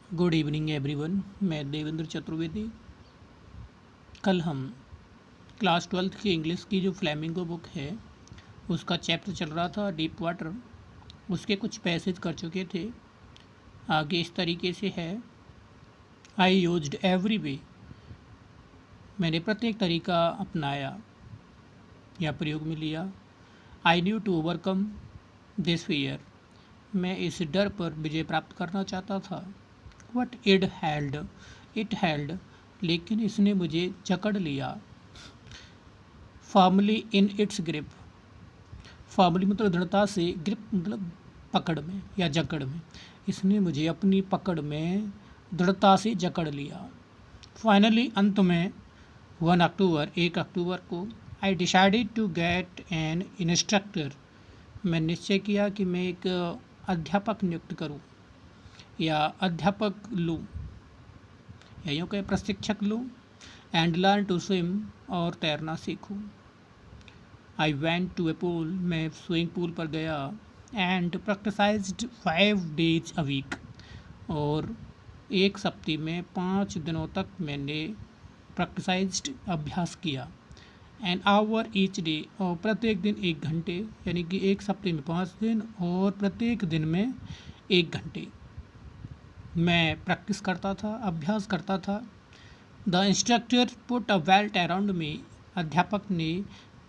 Good evening everyone. मैं देवेंद्र चतुर्वेदी। कल हम क्लास 12th की इंग्लिश की जो फ्लैमिंगो बुक है उसका चैप्टर चल रहा था डीप वाटर। उसके कुछ पैसेज कर चुके थे। आगे इस तरीके से है। I used every way. मैंने प्रत्येक तरीका अपनाया या प्रयोग में लिया। I knew to overcome this fear. मैं इस डर पर विजय प्राप्त करना चाहता था। वट इट हेल्ड, लेकिन इसने मुझे जकड़ लिया। Formally in its grip. Formally मतलब दृढ़ता से, ग्रिप मतलब पकड़ में या जकड़ में। इसने मुझे अपनी पकड़ में दृढ़ता से जकड़ लिया। फाइनली अंत में 1 अक्टूबर को I decided to get an instructor. मैं निश्चय किया कि मैं एक अध्यापक नियुक्त करूं या अध्यापक लूं या यूँ कहें प्रशिक्षक लूँ। एंड लर्न टू स्विम, और तैरना सीखूँ। I went to a pool. मैं स्विमिंग पूल पर गया। And practised 5 days a week, और एक सप्ताह में 5 दिनों तक मैंने प्रैक्टिसाइज्ड अभ्यास किया। एन आवर ईच डे, और प्रत्येक दिन 1 घंटे, यानी कि एक सप्ताह में 5 दिन और प्रत्येक दिन में 1 घंटे मैं प्रैक्टिस करता था, अभ्यास करता था। The instructor put a belt around me. अध्यापक ने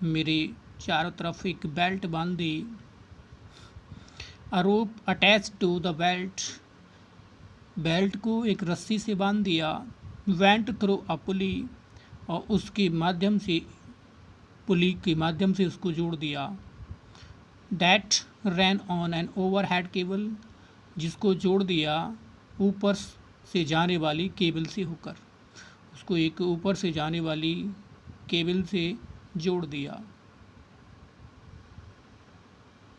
मेरे चारों तरफ एक बेल्ट बांध दी। A rope attach to the belt. Belt को एक रस्सी से बांध दिया। वेंट थ्रू अ पुली, और उसके माध्यम से, पुली के माध्यम से उसको जोड़ दिया। That ran on an overhead cable, जिसको जोड़ दिया ऊपर से जाने वाली केबल से होकर। उसको एक ऊपर से जाने वाली केबल से जोड़ दिया।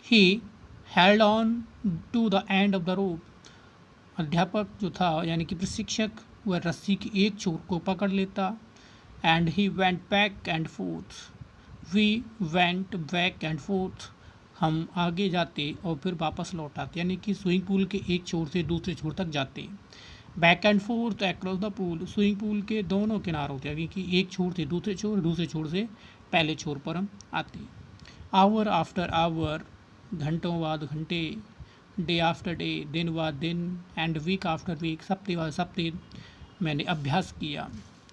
He held on to the end of the rope. अध्यापक जो था यानी कि प्रशिक्षक, वह रस्सी की एक छोर को पकड़ लेता। And he went back and forth. We went back and forth. हम आगे जाते और फिर वापस लौट आते, यानी कि स्विमिंग पूल के एक छोर से दूसरे छोर तक जाते। Back and fourth across the pool. Swimming pool के दोनों किनारों से, यानी कि एक छोर से दूसरे छोर, दूसरे छोर से पहले छोर पर हम आते। आवर आफ्टर आवर, घंटों बाद घंटे। डे आफ्टर डे, दिन बाद दिन। एंड वीक आफ्टर वीक, सप्ताह बाद सप्ताह मैंने अभ्यास किया।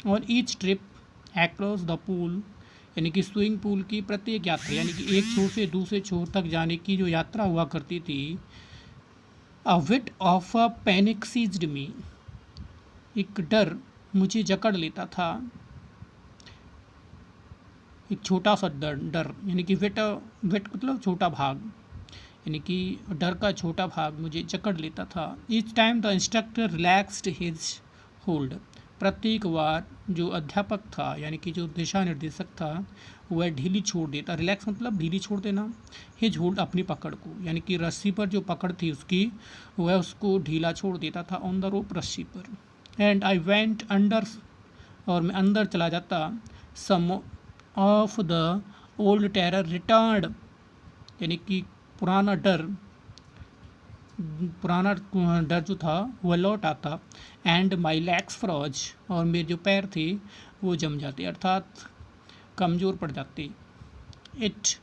और each trip across the pool, यानी कि स्विमिंग पूल की प्रत्येक यात्रा, यानी कि एक छोर से दूसरे छोर तक जाने की जो यात्रा हुआ करती थी। अ विट ऑफ अ पैनिक सीज्ड मी। एक डर मुझे जकड़ लेता था। एक छोटा सा डर, यानी कि विट मतलब छोटा भाग, यानी कि डर का छोटा भाग मुझे जकड़ लेता था। Each time the instructor relaxed his hold. प्रत्येक बार जो अध्यापक था, यानी कि जो दिशा निर्देशक था, वह ढीली छोड़ देता। रिलैक्स मतलब ढीली छोड़ देना। हिज होल्ड, अपनी पकड़ को, यानी कि रस्सी पर जो पकड़ थी उसकी, वह उसको ढीला छोड़ देता था ऑन द रोप, रस्सी पर। एंड आई वेंट अंडर, और मैं अंदर चला जाता। Some of the old terror returned, यानी कि पुराना डर जो था वह लौट आता। एंड माई लेग्स फ्रॉज, और मेरे जो पैर थे वो जम जाते, अर्थात कमज़ोर पड़ जाते। इट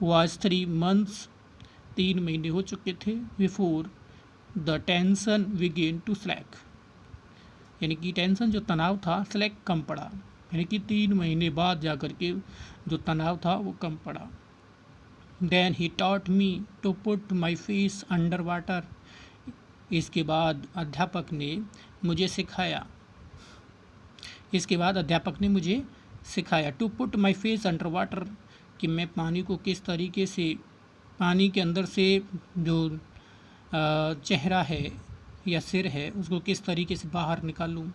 वॉज 3 months, 3 महीने हो चुके थे। Before the tension began to slack, यानी कि टेंशन जो तनाव था, स्लैक कम पड़ा, यानी कि 3 महीने बाद जाकर के जो तनाव था वो कम पड़ा। Then he taught me to put my face under water. इसके बाद अध्यापक ने मुझे सिखाया to put my face under water, कि मैं पानी को किस तरीके से, पानी के अंदर से जो चेहरा है या सिर है उसको किस तरीके से बाहर निकालूं।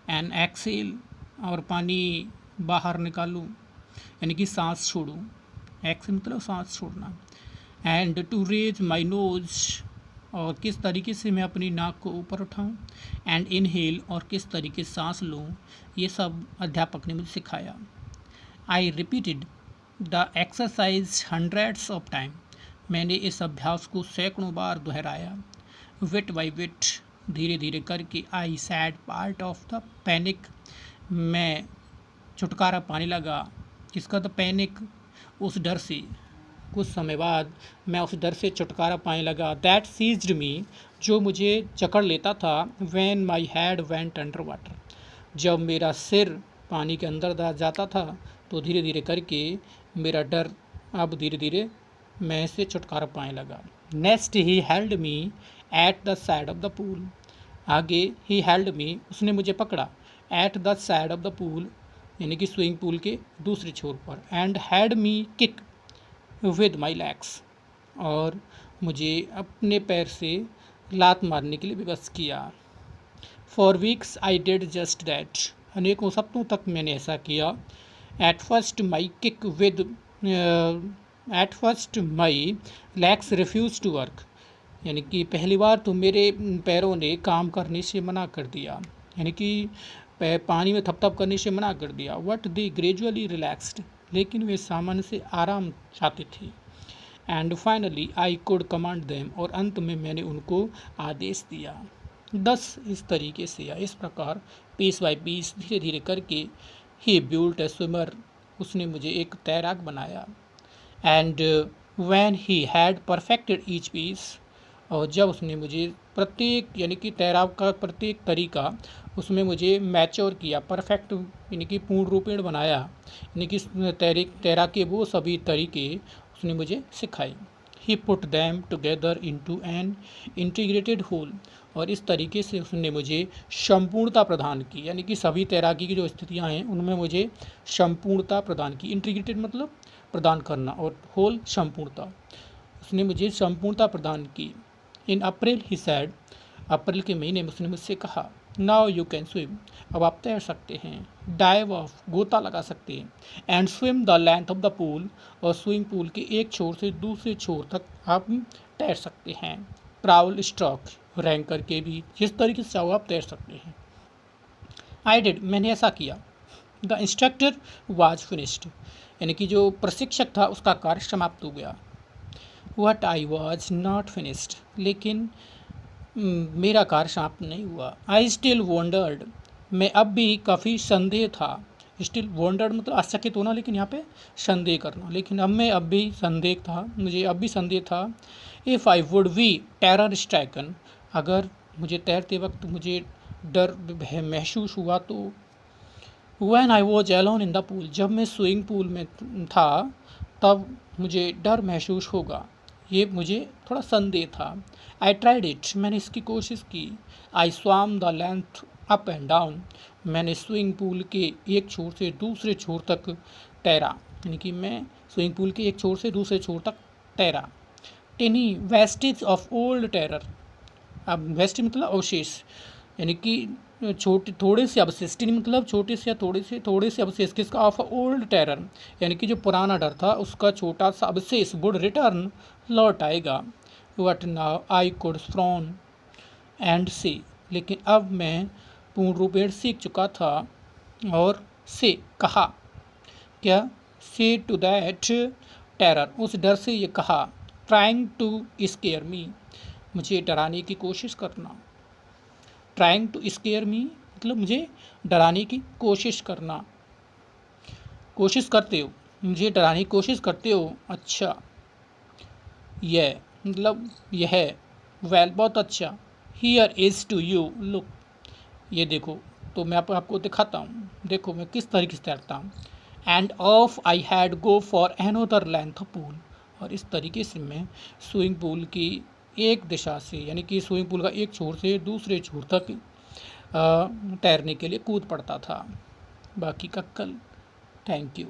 एंड एक्सेल, और पानी बाहर निकालूं, यानी कि सांस छोड़ूं। एक्सेल मतलब सांस छोड़ना। And to raise my nose, और किस तरीके से मैं अपनी नाक को ऊपर उठाऊं। एंड इनहेल, और किस तरीके से सांस लूं। ये सब अध्यापक ने मुझे सिखाया। I repeated the exercise hundreds of time. मैंने इस अभ्यास को सैकड़ों बार दोहराया। विट बाई विट, धीरे धीरे करके आई sad part of the panic, मैं छुटकारा पाने लगा। किसका? द पैनिक, उस डर से। कुछ समय बाद मैं उस डर से छुटकारा पाने लगा। दैट सीज्ड मी, जो मुझे जकड़ लेता था। When my head went under water, जब मेरा सिर पानी के अंदर जाता था तो धीरे धीरे करके मेरा डर अब धीरे धीरे मैं इससे छुटकारा पाने लगा। Next he held me at the side of the pool, आगे ही हेल्ड मी, उसने मुझे पकड़ा। At the side of the pool, यानी कि स्विमिंग पूल के दूसरे छोर पर। And had me kick with my legs, और मुझे अपने पैर से लात मारने के लिए विवश किया। For weeks I did just that, अनेकों सप्ताहों तक मैंने ऐसा किया। At first my legs refuse to work, यानी कि पहली बार तो मेरे पैरों ने काम करने से मना कर दिया, यानी कि पानी में थपथप करने से मना कर दिया। वट दे ग्रेजुअली रिलैक्सड, लेकिन वे सामान्य से आराम चाहते थे। And finally I could command them, और अंत में मैंने उनको आदेश दिया। दस इस तरीके से या इस प्रकार पीस बाय पीस धीरे धीरे करके ही बिल्ट ए स्विमर, उसने मुझे एक तैराक बनाया। And when he had perfected each piece, और जब उसने मुझे प्रत्येक यानी कि तैराक का प्रत्येक तरीका उसमें मुझे मैच्योर किया, परफेक्ट यानी कि पूर्ण रूपेण बनाया, यानी कि तैराक के वो सभी तरीके उसने मुझे सिखाए। He put them together into an integrated whole, और इस तरीके से उसने मुझे संपूर्णता प्रदान की, यानी कि सभी तैराकी की जो स्थितियाँ हैं उनमें मुझे संपूर्णता प्रदान की। इंटीग्रेटेड मतलब प्रदान करना, और होल संपूर्णता, उसने मुझे संपूर्णता प्रदान की। इन अप्रैल ही सैड, अप्रैल के महीने में उसने मुझसे कहा, नाउ यू कैन स्विम, अब आप तैर सकते हैं। डाइव ऑफ, गोता लगा सकते हैं। And swim the length of the pool, और स्विमिंग पूल के एक छोर से दूसरे छोर तक आप तैर सकते हैं। प्राउल स्ट्रोक, रैंक करके भी जिस तरीके से चाहो आप तैर सकते हैं। आई डिड, मैंने ऐसा किया। द इंस्ट्रक्टर वाज फिनिश्ड, यानी कि जो प्रशिक्षक था उसका कार्य समाप्त हो गया। What I was not finished, लेकिन मेरा कार्य समाप्त नहीं हुआ। आई स्टिल वॉन्डर्ड, मैं अब भी काफ़ी संदेह था। स्टिल वॉन्डर्ड मतलब आश्चर्यचकित होना, लेकिन यहाँ पे संदेह करना, लेकिन अब भी संदेह था, मुझे अब भी संदेह था। If I would be terror stricken, अगर मुझे तैरते वक्त मुझे डर महसूस हुआ तो। When I was alone in the pool, जब मैं स्विमिंग पूल में था तब मुझे डर महसूस होगा, ये मुझे थोड़ा संदेह था। आई ट्राइड इट, मैंने इसकी कोशिश की। I swam the length up and down, मैंने स्विमिंग पूल के एक छोर से दूसरे छोर तक तैरा, यानी कि मैं स्विमिंग पूल के एक छोर से दूसरे छोर तक तैरा। टेनी वेस्टेज ऑफ ओल्ड टेरर, अब वेस्ट मतलब अवशेष, यानी कि छोटे थोड़े से अवशेष, टेनी मतलब छोटे से या थोड़े से अवशेष किसका? ऑफ ओल्ड टेरर, यानी कि जो पुराना डर था उसका छोटा सा अवशेष वुड रिटर्न, लौट आएगा। What now I could frown and से, लेकिन अब मैं पूर्ण रूपेण सीख चुका था और से कहा, क्या? से टू दैट टेरर, उस डर से ये कहा। ट्राइंग टू स्केयर मी, मुझे डराने की कोशिश करना। ट्राइंग टू स्केयर मी मतलब मुझे डराने की कोशिश करना। कोशिश करते हो, मुझे डराने की कोशिश करते हो, अच्छा। यह मतलब यह, वेल बहुत अच्छा। Here is to you, look, ये देखो, तो मैं आपको दिखाता हूँ, देखो मैं किस तरीके से तैरता हूँ। End of I had go for another length pool, और इस तरीके से मैं स्विमिंग पूल की एक दिशा से, यानी कि स्विमिंग पूल का एक छोर से दूसरे छोर तक तैरने के लिए कूद पड़ता था। बाकी का कल। Thank you.